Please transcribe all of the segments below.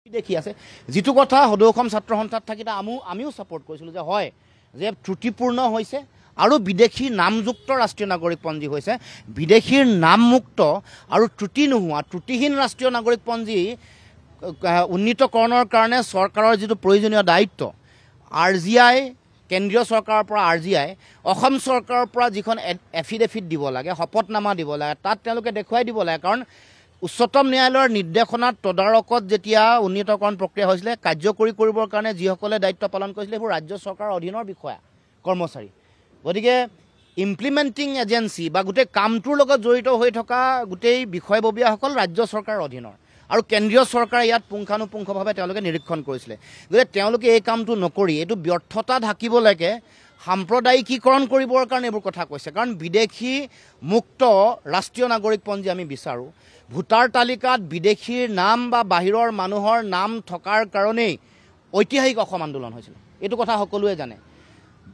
দেখি আছে যেটো কথা সদৌ অসম ছাত্ৰ সন্থাত থাকি আমিও সাপোৰ্ট কৰিছিলো যে হয় যে ত্ৰুটিপূৰ্ণ হৈছে আৰু বিদেশী নামযুক্ত ৰাষ্ট্ৰীয় নাগৰিকপঞ্জী হৈছে বিদেশীৰ নামমুক্ত আৰু ত্ৰুটি নোহোৱা ত্ৰুটিহীন ৰাষ্ট্ৰীয় নাগৰিকপঞ্জী উন্নীতকৰণৰ কাৰণে চৰকাৰৰ যেটো প্ৰয়োজনীয় দায়িত্ব RGI কেন্দ্ৰীয় চৰকাৰৰ পৰা RGI অসম চৰকাৰৰ পৰা যিখন এফিডেভিট দিব লাগে শপতনামা দিব লাগে তাত তেওঁলোকে দেখুৱাই দিব লাগে কাৰণ উচ্চতম ন্যায়ালয়ৰ নিৰ্দেশনাত তদাৰকত যেতিয়া উন্নীতকৰণ প্ৰক্ৰিয়া হৈছিলে কাৰ্যকৰী কৰিবৰ কাৰণে যিসকলে দায়িত্ব পালন কৰিছিলে সেইবোৰ ৰাজ্য চৰকাৰৰ অধীনৰ বিষয়া কৰ্মচাৰী গতিকে ইমপ্লিমেণ্টিং এজেন্সি বা গোটেই কামটোৰ লগত জড়িত হৈ থকা গোটেই বিষয়ববীয়াসকল ৰাজ্য চৰকাৰৰ অধীনৰ আৰু কেন্দ্ৰীয় চৰকাৰে ইয়াত পুংখানুপুংখভাৱে তেওঁলোকে নিৰীক্ষণ কৰিছিলে গতিকে তেওঁলোকে এই কামটো নকৰি এইটো ব্যৰ্থতা ঢাকিব লাগে সাম্প্ৰদায়িকীকৰণ কৰিবৰ কাৰণে এইবোৰ কথা কৈছে কাৰণ বিদেশী মুক্ত ৰাষ্ট্ৰীয় নাগৰিকপঞ্জী আমি বিচাৰোঁ ভোটাৰ তালিকাত বিদেশীৰ নাম বা বাহিৰৰ মানুহৰ নাম থকাৰ কাৰণেই ঐতিহাসিক অসম আন্দোলন হৈছিল এইটো কথা সকলোৱে জানে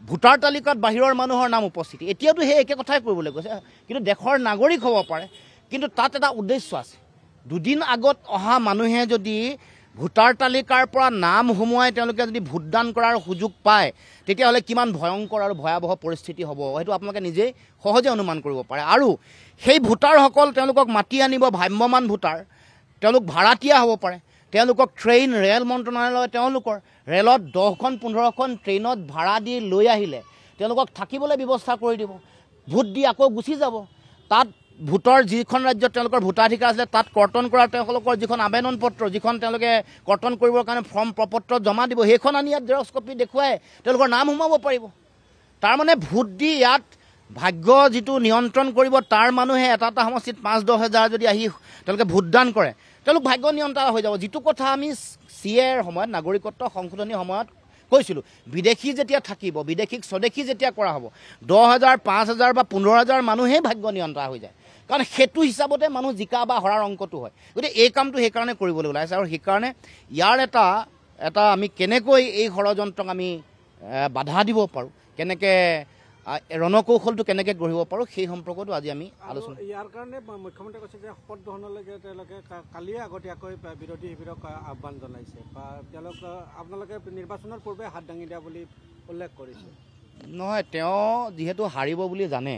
ভোটাৰ তালিকাত বাহিৰৰ মানুহৰ নাম উপস্থিতি এতিয়াতো সেই একে কথাই কৰিবলৈ কৈছে কিন্তু দেশৰ নাগৰিক হ'ব পাৰে কিন্তু তাত এটা উদ্দেশ্য আছে দুদিন আগত অহা মানুহে যদি ভোটাৰ তালিকাৰ পৰা নাম হুমুৱাই তেওঁলোকে যদি ভোটদান কৰাৰ সুযোগ পায় তেতিয়াহ'লে কিমান ভয়ংকৰ আৰু ভয়াৱহ পৰিস্থিতি হ'ব সেইটো আপোনালোকে নিজেই সহজে অনুমান কৰিব পাৰে আৰু সেই ভোটাৰসকল তেওঁলোকক মাতি আনিব ভ্ৰাম্যমান ভোটাৰ তেওঁলোক ভাড়াতীয়া হ'ব পাৰে তেওঁলোকক ট্ৰেইন ৰেল মন্ত্ৰণালয় তেওঁলোকৰ ৰেলত 10খন 15খন ট্ৰেইনত ভাড়া দি লৈ আহিলে তেওঁলোকক থাকিবলৈ ব্যৱস্থা কৰি দিব ভোট দি আকৌ গুচি যাব তাত ভোটৰ যিখন ৰাজ্যত তেওঁলোকৰ ভোটাধিকাৰ আছিলে তাত কৰ্তন কৰা তেওঁলোকৰ যিখন আবেদন পত্ৰ যিখন তেওঁলোকে কৰ্তন কৰিবৰ কাৰণে ফৰ্ম প্ৰপত্ৰ জমা দিব সেইখন আনি ইয়াত জেৰক্স কপি দেখুৱাই তেওঁলোকৰ নাম সোমাব পাৰিব তাৰমানে ভোট দি ইয়াত ভাগ্য যিটো নিয়ন্ত্ৰণ কৰিব তাৰ মানুহে এটা সমষ্টিত 5-10 হাজাৰ যদি আহি তেওঁলোকে ভোটদান কৰে তেওঁলোক ভাগ্য নিয়ন্ত্ৰণ হৈ যাব যিটো কথা আমি CAৰ সময়ত নাগৰিকত্ব সংশোধনী সময়ত কৈছিলোঁ বিদেশী যেতিয়া থাকিব বিদেশীক স্বদেশী যেতিয়া কৰা হ'ব 10,000 5,000 বা 15,000 মানুহে ভাগ্য নিয়ন্ত্ৰণ হৈ যায় কাৰণ সেইটো হিচাপতে মানুহ জিকা বা হৰাৰ অংকটো হয় গতিকে এই কামটো সেইকাৰণে কৰিবলৈ ওলাইছে আৰু সেইকাৰণে ইয়াৰ এটা আমি কেনেকৈ এই ষড়যন্ত্ৰক আমি বাধা দিব পাৰোঁ কেনেকৈ ৰণকৌশলটো কেনেকৈ গঢ়িব পাৰোঁ সেই সম্পৰ্কতো আজি আমি আলোচনা ইয়াৰ কাৰণে মুখ্যমন্ত্ৰীয়ে কৈছে যে শপত গ্ৰহণলৈকে তেওঁলোকে কালিয়ে আগতীয়াকৈ বিৰোধী শিবিৰক আহ্বান জনাইছে বা তেওঁলোক আপোনালোকে নিৰ্বাচনৰ পূৰ্বে হাত দাঙি দিয়া বুলি উল্লেখ কৰিছে নহয় তেওঁ যিহেতু হাৰিব বুলি জানে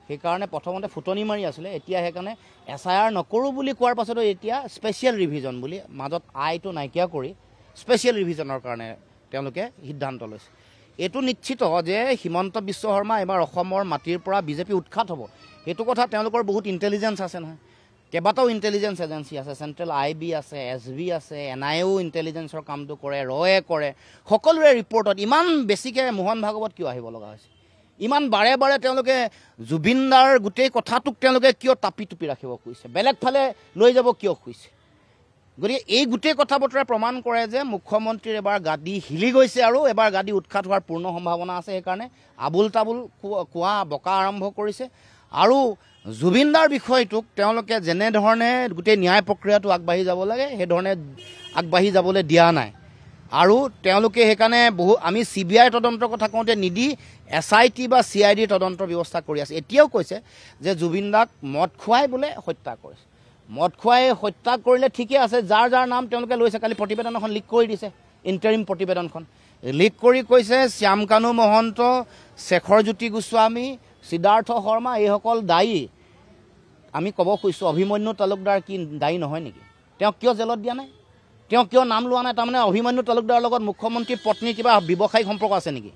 সেইকাৰণে প্ৰথমতে ফুটনি মাৰি আছিলে এতিয়া সেইকাৰণে SIR নকৰোঁ বুলি কোৱাৰ পাছতো এতিয়া স্পেচিয়েল ৰিভিজন বুলি মাজত আইটো নাইকিয়া কৰি স্পেচিয়েল ৰিভিজনৰ কাৰণে তেওঁলোকে সিদ্ধান্ত লৈছে এইটো নিশ্চিত যে হিমন্ত বিশ্ব শৰ্মা এবাৰ অসমৰ মাটিৰ পৰা বিজেপি উৎখাত হ'ব সেইটো কথা তেওঁলোকৰ বহুত ইণ্টেলিজেঞ্চ আছে নহয় কেইবাটাও ইণ্টেলিজেঞ্চ এজেঞ্চি আছে চেণ্ট্ৰেল IB আছে SB আছে NIA ইণ্টেলিজেঞ্চৰ কামটো কৰে ৰয়ে কৰে সকলোৰে ৰিপৰ্টত ইমান বেছিকৈ মোহন ভাগৱত কিয় আহিব লগা হৈছে ইমান বাৰে বাৰে তেওঁলোকে জুবিনদাৰ গোটেই কথাটোক তেওঁলোকে কিয় টাপি টুপি ৰাখিব খুজিছে বেলেগ ফালে লৈ যাব কিয় খুজিছে গতিকে এই গোটেই কথা বতৰাই প্ৰমাণ কৰে যে মুখ্যমন্ত্ৰীৰ এবাৰ গাদী হিলি গৈছে আৰু এবাৰ গাদী উৎখাত হোৱাৰ পূৰ্ণ সম্ভাৱনা আছে সেইকাৰণে আবুল তাবুল কোৱা বকা আৰম্ভ কৰিছে আৰু জুবিনদাৰ বিষয়টোক তেওঁলোকে যেনেধৰণে গোটেই ন্যায় প্ৰক্ৰিয়াটো আগবাঢ়ি যাব লাগে সেইধৰণে আগবাঢ়ি যাবলৈ দিয়া নাই আৰু তেওঁলোকে সেইকাৰণে আমি CBI তদন্তৰ কথা কওঁতে নিদি SIT বা CID তদন্তৰ ব্যৱস্থা কৰি আছে এতিয়াও কৈছে যে জুবিনদাক মদ খুৱাই বোলে হত্যা কৰিছে মদ খুৱাই হত্যা কৰিলে ঠিকে আছে যাৰ যাৰ নাম তেওঁলোকে লৈছে কালি প্ৰতিবেদন এখন লিক কৰি দিছে ইণ্টাৰিম প্ৰতিবেদনখন লিক কৰি কৈছে শ্যামকানু মহন্ত শেখৰজ্যোতি গোস্বামী সিদ্ধাৰ্থ শৰ্মা এইসকল দায়ী আমি ক'ব খুজিছোঁ অভিমন্যু তালুকদাৰ কি দায়ী নহয় নেকি তেওঁ কিয় জেলত দিয়া নাই তেওঁ কিয় নাম লোৱা নাই তাৰমানে অভিমন্যু তালুকদাৰৰ লগত মুখ্যমন্ত্ৰীৰ পত্নীৰ কিবা ব্যৱসায়িক সম্পৰ্ক আছে নেকি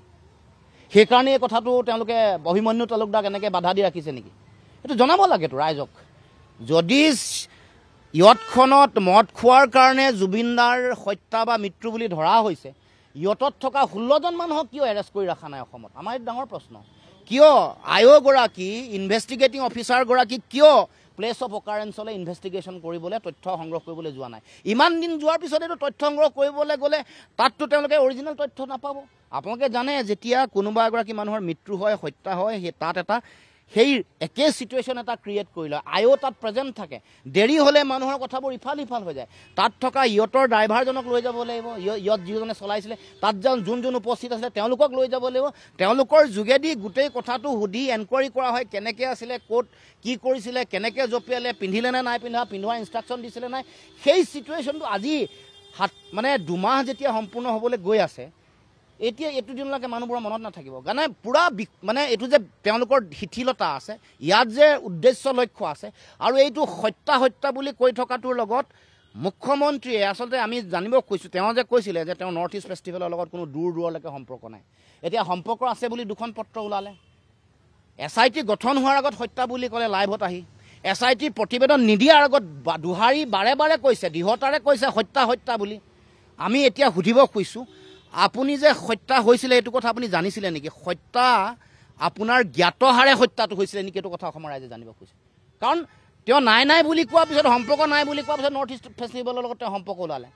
সেইকাৰণে এই কথাটো তেওঁলোকে অভিমন্যু তালুকদাৰক এনেকৈ বাধা দি ৰাখিছে নেকি এইটো জনাব লাগেতো ৰাইজক যদি ইয়তখনত মদ খোৱাৰ কাৰণে জুবিনদাৰ হত্যা বা মৃত্যু বুলি ধৰা হৈছে ইয়তত থকা 16জন মানুহক কিয় এৰেষ্ট কৰি ৰখা নাই অসমত আমাৰ এক ডাঙৰ প্ৰশ্ন কিয় আয়োগৰাকী ইনভেষ্টিগেটিং অফিচাৰগৰাকী কিয় প্লেচ অফ অকাৰেঞ্চলৈ ইনভেষ্টিগেশ্যন কৰিবলৈ তথ্য সংগ্ৰহ কৰিবলৈ যোৱা নাই ইমান দিন যোৱাৰ পিছত এইটো তথ্য সংগ্ৰহ কৰিবলৈ গ'লে তাততো তেওঁলোকে অৰিজিনেল তথ্য নাপাব আপোনালোকে জানে যেতিয়া কোনোবা এগৰাকী মানুহৰ মৃত্যু হয় হত্যা হয় সেই তাত এটা সেই একে সিচুৱেশ্যন এটা ক্ৰিয়েট কৰি লয় তাত প্ৰেজেণ্ট থাকে দেৰি হ'লে মানুহৰ কথাবোৰ ইফাল সিফাল হৈ যায় তাত থকা ইয়তৰ ড্ৰাইভাৰজনক লৈ যাব লাগিব ইয়ত যিজনে চলাইছিলে তাত যোন উপস্থিত আছিলে তেওঁলোকক লৈ যাব লাগিব তেওঁলোকৰ যোগেদি গোটেই কথাটো সুধি এনকুৱাৰী কৰা হয় কেনেকৈ আছিলে ক'ত কি কৰিছিলে কেনেকৈ জঁপিয়ালে পিন্ধিলে নে নাই পিন্ধোৱাৰ ইনষ্ট্ৰাকশ্যন দিছিলে নাই সেই সিচুৱেশ্যনটো আজি মানে 2 মাহ যেতিয়া সম্পূৰ্ণ হ'বলৈ গৈ আছে এতিয়া এইটো দিনলৈকে মানুহবোৰৰ মনত নাথাকিব কাৰণে পুৰা মানে এইটো যে তেওঁলোকৰ শিথিলতা আছে ইয়াত যে উদ্দেশ্য লক্ষ্য আছে আৰু এইটো হত্যা বুলি কৈ থকাটোৰ লগত মুখ্যমন্ত্ৰীয়ে আচলতে আমি জানিব কৈছোঁ তেওঁ যে কৈছিলে যে তেওঁ নৰ্থ ইষ্ট ফেষ্টিভেলৰ লগত কোনো দূৰলৈকে সম্পৰ্ক নাই এতিয়া সম্পৰ্ক আছে বুলি 2খন পত্ৰ ওলালে SIT গঠন হোৱাৰ আগত হত্যা বুলি ক'লে লাইভত আহি SIT প্ৰতিবেদন নিদিয়াৰ আগত দুহাৰী বাৰে কৈছে দৃঢ়তাৰে কৈছে হত্যা বুলি আমি এতিয়া সুধিব কৈছোঁ আপুনি যে হত্যা হৈছিলে এইটো কথা আপুনি জানিছিলে নেকি হত্যা আপোনাৰ জ্ঞাতহাৰে হত্যাটো হৈছিলে নেকি এইটো কথা অসমৰ ৰাইজে জানিব কৈছে কাৰণ তেওঁ নাই বুলি কোৱাৰ পিছত সম্পৰ্ক নাই বুলি কোৱাৰ পিছত নৰ্থ ইষ্ট ফেষ্টিভেলৰ লগত তেওঁ সম্পৰ্ক ওলালে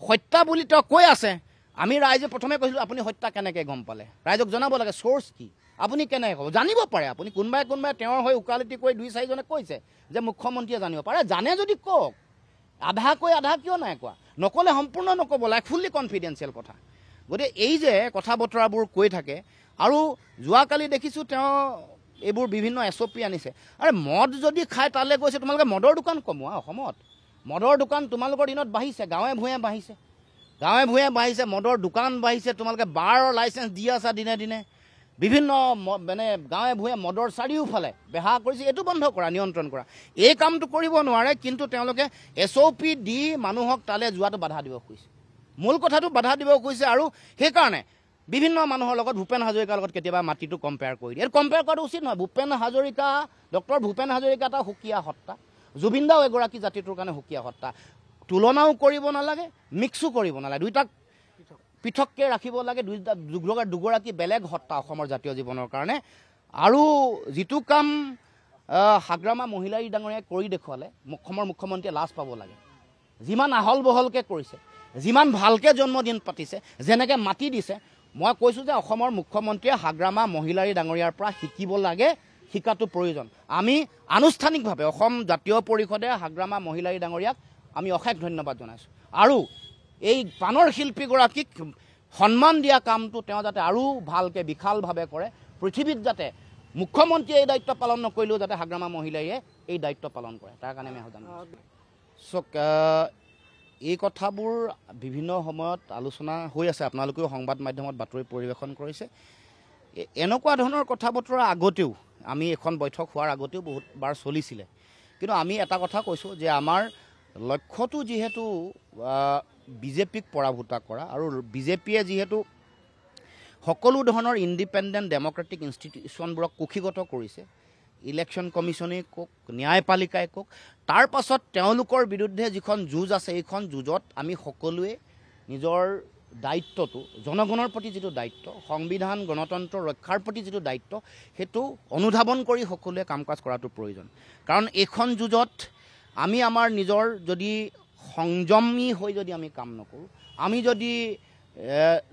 হত্যা বুলি তেওঁ কৈ আছে আমি ৰাইজে প্ৰথমে কৈছিলোঁ আপুনি হত্যা কেনেকৈ গম পালে ৰাইজক জনাব লাগে চ'ৰ্চ কি আপুনি কেনেকৈ ক'ব জানিব পাৰে আপুনি কোনোবাই তেওঁৰ হৈ উকালতি কৰি 2-4জনে কৈছে যে মুখ্যমন্ত্ৰীয়ে জানিব পাৰে জানে যদি কওক আধা কিয় নাই কোৱা নক'লে সম্পূৰ্ণ নক'ব লাগে ফুল্লি কনফিডেঞ্চিয়েল কথা গতিকে এই যে কথা বতৰাবোৰ কৈ থাকে আৰু যোৱাকালি দেখিছোঁ তেওঁ এইবোৰ বিভিন্ন SOP আনিছে আৰে মদ যদি খাই তালৈ গৈছে তোমালোকে মদৰ দোকান কমোৱা অসমত মদৰ দোকান তোমালোকৰ দিনত বাঢ়িছে গাঁৱে ভূঞে বাঢ়িছে মদৰ দোকান বাঢ়িছে তোমালোকে বাৰৰ লাইচেঞ্চ দি আছা দিনে বিভিন্ন মানে গাঁৱে ভূঞে মদৰ চাৰিওফালে বেহা কৰিছে এইটো বন্ধ কৰা নিয়ন্ত্ৰণ কৰা এই কামটো কৰিব নোৱাৰে কিন্তু তেওঁলোকে SOP দি মানুহক তালৈ যোৱাটো বাধা দিব খুজিছে মূল কথাটো বাধা দিব খুজিছে আৰু সেইকাৰণে বিভিন্ন মানুহৰ লগত ভূপেন হাজৰিকাৰ লগত কেতিয়াবা মাটিটো কম্পেয়াৰ কৰি দিয়ে কম্পেয়াৰ কৰাটো উচিত নহয় ডক্টৰ ভূপেন হাজৰিকা এটা সুকীয়া সত্তা জুবিন দাও এগৰাকী জাতিটোৰ কাৰণে সুকীয়া সত্তা তুলনাও কৰিব নালাগে মিক্সো কৰিব নালাগে দুইটাক পৃথককৈ ৰাখিব লাগে দুগৰাকী বেলেগ সত্তা অসমৰ জাতীয় জীৱনৰ কাৰণে আৰু যিটো কাম হাগ্ৰামা মহিলাৰী ডাঙৰীয়াই কৰি দেখুৱালে অসমৰ মুখ্যমন্ত্ৰীয়ে লাজ পাব লাগে যিমান আহল বহলকৈ কৰিছে যিমান ভালকৈ জন্মদিন পাতিছে যেনেকৈ মাতি দিছে মই কৈছোঁ যে অসমৰ মুখ্যমন্ত্ৰীয়ে হাগ্ৰামা মহিলাৰী ডাঙৰীয়াৰ পৰা শিকিব লাগে শিকাটো প্ৰয়োজন আমি আনুষ্ঠানিকভাৱে অসম জাতীয় পৰিষদে হাগ্ৰামা মহিলাৰী ডাঙৰীয়াক আমি অশেষ ধন্যবাদ জনাইছোঁ আৰু এই প্ৰাণৰ শিল্পীগৰাকীক সন্মান দিয়া কামটো তেওঁ যাতে আৰু ভালকৈ বিশালভাৱে কৰে পৃথিৱীত যাতে মুখ্যমন্ত্ৰীয়ে এই দায়িত্ব পালন নকৰিলেও যাতে হাগ্ৰামা মহিলাৰীয়ে এই দায়িত্ব পালন কৰে তাৰ কাৰণে আমি আহ্বান চক এই কথাবোৰ বিভিন্ন সময়ত আলোচনা হৈ আছে আপোনালোকেও সংবাদ মাধ্যমত বাতৰি পৰিৱেশন কৰিছে এনেকুৱা ধৰণৰ কথা বতৰা আগতেও আমি এখন বৈঠক হোৱাৰ আগতেও বহুতবাৰ চলিছিলে কিন্তু আমি এটা কথা কৈছোঁ যে আমাৰ লক্ষ্যটো যিহেতু বিজেপিক পৰাভূত কৰা আৰু বিজেপিয়ে যিহেতু সকলো ধৰণৰ ইণ্ডিপেণ্ডেণ্ট ডেমক্ৰেটিক ইনষ্টিটিউশ্যনবোৰক কুক্ষিগত কৰিছে ইলেকশ্যন কমিশ্যনেই কওক ন্যায়পালিকাই কওক তাৰ পাছত তেওঁলোকৰ বিৰুদ্ধে যিখন যুঁজ আছে এইখন যুঁজত আমি সকলোৱে নিজৰ দায়িত্বটো জনগণৰ প্ৰতি যিটো দায়িত্ব সংবিধান গণতন্ত্ৰ ৰক্ষাৰ প্ৰতি যিটো দায়িত্ব সেইটো অনুধাৱন কৰি সকলোৱে কাম কাজ কৰাটো প্ৰয়োজন কাৰণ এইখন যুঁজত আমি আমাৰ নিজৰ যদি সংযমী হৈ যদি আমি কাম নকৰোঁ আমি যদি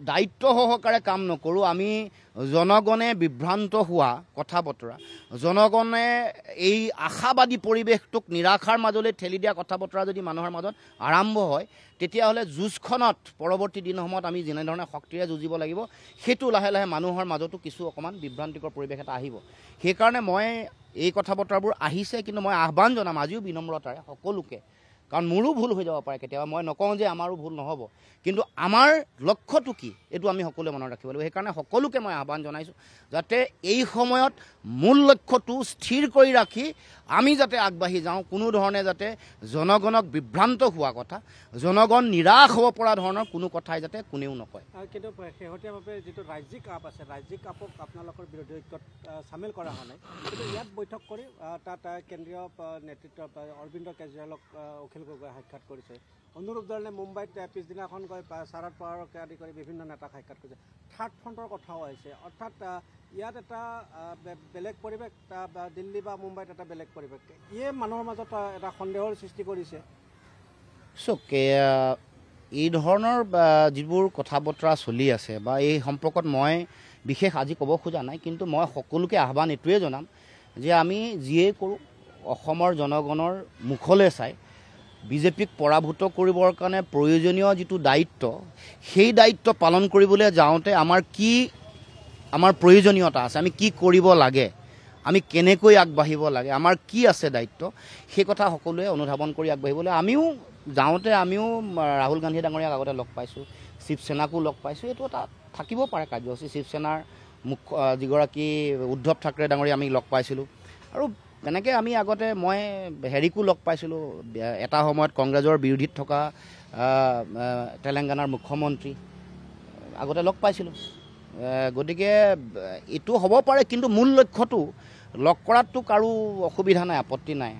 দায়িত্ব সহকাৰে কাম নকৰোঁ আমি জনগণে বিভ্ৰান্ত হোৱা কথা বতৰা জনগণে এই আশাবাদী পৰিৱেশটোক নিৰাশাৰ মাজলৈ ঠেলি দিয়া কথা বতৰা যদি মানুহৰ মাজত আৰম্ভ হয় তেতিয়াহ'লে যুঁজখনত পৰৱৰ্তী দিনসমূহত আমি যেনেধৰণে শক্তিৰে যুঁজিব লাগিব সেইটো লাহে লাহে মানুহৰ মাজতো কিছু অকণমান বিভ্ৰান্তিকৰ পৰিৱেশ এটা আহিব সেইকাৰণে মই এই কথা বতৰাবোৰ আহিছে কিন্তু মই আহ্বান জনাম আজিও বিনম্ৰতাৰে সকলোকে কাৰণ মোৰো ভুল হৈ যাব পাৰে কেতিয়াবা মই নকওঁ যে আমাৰো ভুল নহ'ব কিন্তু আমাৰ লক্ষ্যটো কি এইটো আমি সকলোৱে মনত ৰাখিব লাগিব সেইকাৰণে সকলোকে মই আহ্বান জনাইছোঁ যাতে এই সময়ত মূল লক্ষ্যটো স্থিৰ কৰি ৰাখি আমি যাতে আগবাঢ়ি যাওঁ কোনো ধৰণে যাতে জনগণক বিভ্ৰান্ত হোৱা কথা জনগণ নিৰাশ হ'ব পৰা ধৰণৰ কোনো কথাই যাতে কোনেও নকয় কিন্তু শেহতীয়াভাৱে যিটো ৰাজ্যিক আপ আছে ৰাজ্যিক আপক আপোনালোকৰ বিৰোধী ঐক্যত চামিল কৰা হোৱা নাই কিন্তু ইয়াত বৈঠক কৰি তাত কেন্দ্ৰীয় নেতৃত্ব অৰবিন্দ কেজৰিৱালক অখিল গগৈয়ে সাক্ষাৎ কৰিছে অনুৰূপ ধৰণে মুম্বাইত পিছদিনাখন গৈ শাৰদ পাৱাৰকে আদি কৰি বিভিন্ন নেতাক সাক্ষাৎ কৰিছে থাৰ্ড ফ্ৰণ্টৰ কথাও আহিছে অৰ্থাৎ ইয়াত এটা বেলেগ পৰিৱেশ দিল্লী বা মুম্বাইত এটা বেলেগ পৰিৱেশ ইয়ে মানুহৰ মাজত এটা সন্দেহৰ সৃষ্টি কৰিছে এই ধৰণৰ যিবোৰ কথা বতৰা চলি আছে বা এই সম্পৰ্কত মই বিশেষ আজি ক'ব খোজা নাই কিন্তু মই সকলোকে আহ্বান এইটোৱে জনাম যে আমি যিয়েই কৰোঁ অসমৰ জনগণৰ মুখলৈ চাই বিজেপিক পৰাভূত কৰিবৰ কাৰণে প্ৰয়োজনীয় যিটো দায়িত্ব সেই দায়িত্ব পালন কৰিবলৈ যাওঁতে আমাৰ প্ৰয়োজনীয়তা আছে আমি কি কৰিব লাগে আমি কেনেকৈ আগবাঢ়িব লাগে আমাৰ কি আছে দায়িত্ব সেই কথা সকলোৱে অনুধাৱন কৰি আগবাঢ়িবলৈ আমিও যাওঁতে আমিও ৰাহুল গান্ধী ডাঙৰীয়াক আগতে লগ পাইছোঁ, শিৱসেনাকো লগ পাইছোঁ। এইটো এটা থাকিব পাৰে কাৰ্যসূচী। শিৱসেনাৰ মুখ্য যিগৰাকী উদ্ধৱ ঠাকৰে ডাঙৰীয়া আমি লগ পাইছিলোঁ। আৰু তেনেকৈ আমি আগতে মই হেৰিকো লগ পাইছিলোঁ, এটা সময়ত কংগ্ৰেছৰ বিৰোধীত থকা তেলেংগানাৰ মুখ্যমন্ত্ৰী আগতে লগ পাইছিলোঁ। গতিকে এইটো হ'ব পাৰে, কিন্তু মূল লক্ষ্যটো লগ কৰাততো কাৰো অসুবিধা নাই, আপত্তি নাই।